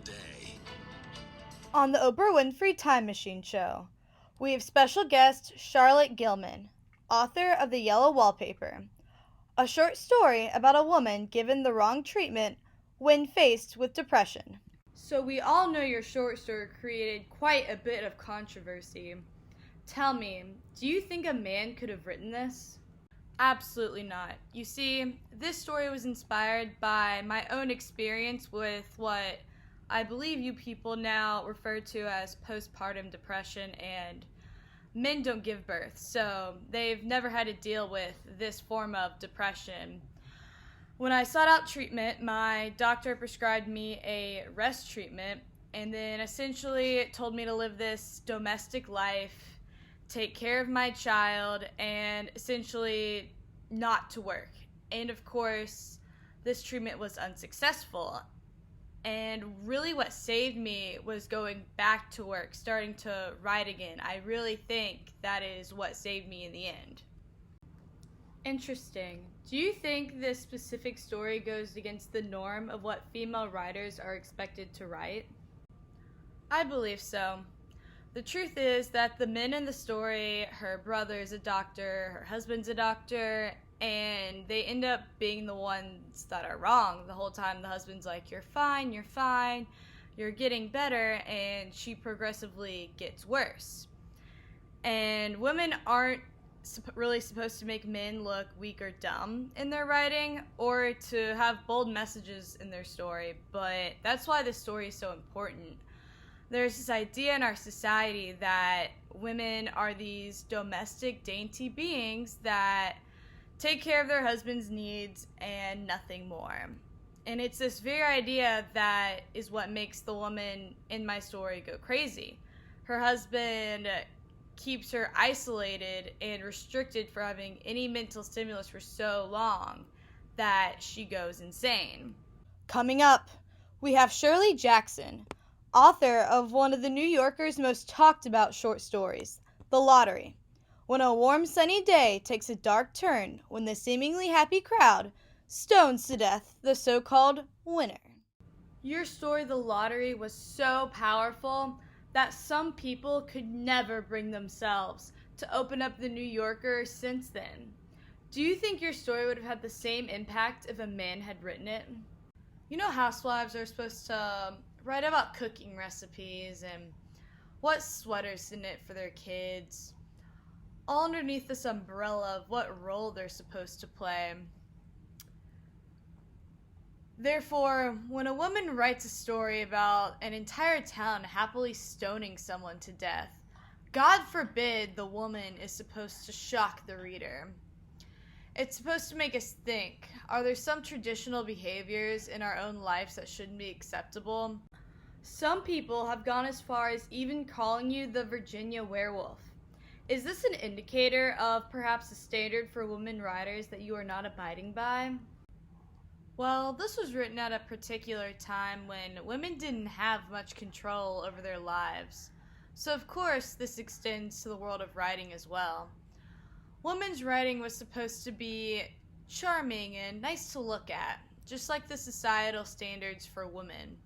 day. On the Oprah Winfrey Time Machine Show, we have special guest Charlotte Gilman, author of The Yellow Wallpaper, a short story about a woman given the wrong treatment when faced with depression. So we all know your short story created quite a bit of controversy. Tell me, do you think a man could have written this? Absolutely not. You see, this story was inspired by my own experience with what I believe you people now refer to as postpartum depression, and men don't give birth, so they've never had to deal with this form of depression. When I sought out treatment, my doctor prescribed me a rest treatment and then essentially told me to live this domestic life, take care of my child, and essentially not to work. And of course, this treatment was unsuccessful. And really what saved me was going back to work, starting to write again. I really think that is what saved me in the end. Interesting. Do you think this specific story goes against the norm of what female writers are expected to write? I believe so. The truth is that the men in the story, her brother's a doctor, her husband's a doctor, and they end up being the ones that are wrong. The whole time the husband's like, you're fine, you're getting better, and she progressively gets worse. And women aren't really supposed to make men look weak or dumb in their writing or to have bold messages in their story, but that's why this story is so important. There's this idea in our society that women are these domestic, dainty beings that take care of their husband's needs and nothing more. And it's this very idea that is what makes the woman in my story go crazy. Her husband keeps her isolated and restricted for having any mental stimulus for so long that she goes insane. Coming up, we have Shirley Jackson, author of one of the New Yorker's most talked about short stories, The Lottery. When a warm sunny day takes a dark turn when the seemingly happy crowd stones to death the so-called winner. Your story, The Lottery, was so powerful that some people could never bring themselves to open up the New Yorker since then. Do you think your story would have had the same impact if a man had written it? You know, housewives are supposed to write about cooking recipes and what sweaters to knit for their kids, all underneath this umbrella of what role they're supposed to play. Therefore, when a woman writes a story about an entire town happily stoning someone to death, God forbid the woman is supposed to shock the reader. It's supposed to make us think, are there some traditional behaviors in our own lives that shouldn't be acceptable? Some people have gone as far as even calling you the Virginia werewolf. Is this an indicator of perhaps a standard for women writers that you are not abiding by? Well, this was written at a particular time when women didn't have much control over their lives. So of course this extends to the world of writing as well. Women's writing was supposed to be charming and nice to look at, just like the societal standards for women.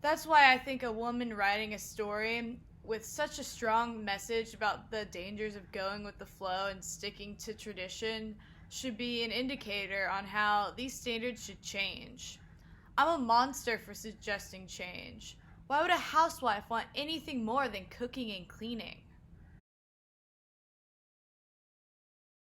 That's why I think a woman writing a story with such a strong message about the dangers of going with the flow and sticking to tradition should be an indicator on how these standards should change. I'm a monster for suggesting change. Why would a housewife want anything more than cooking and cleaning?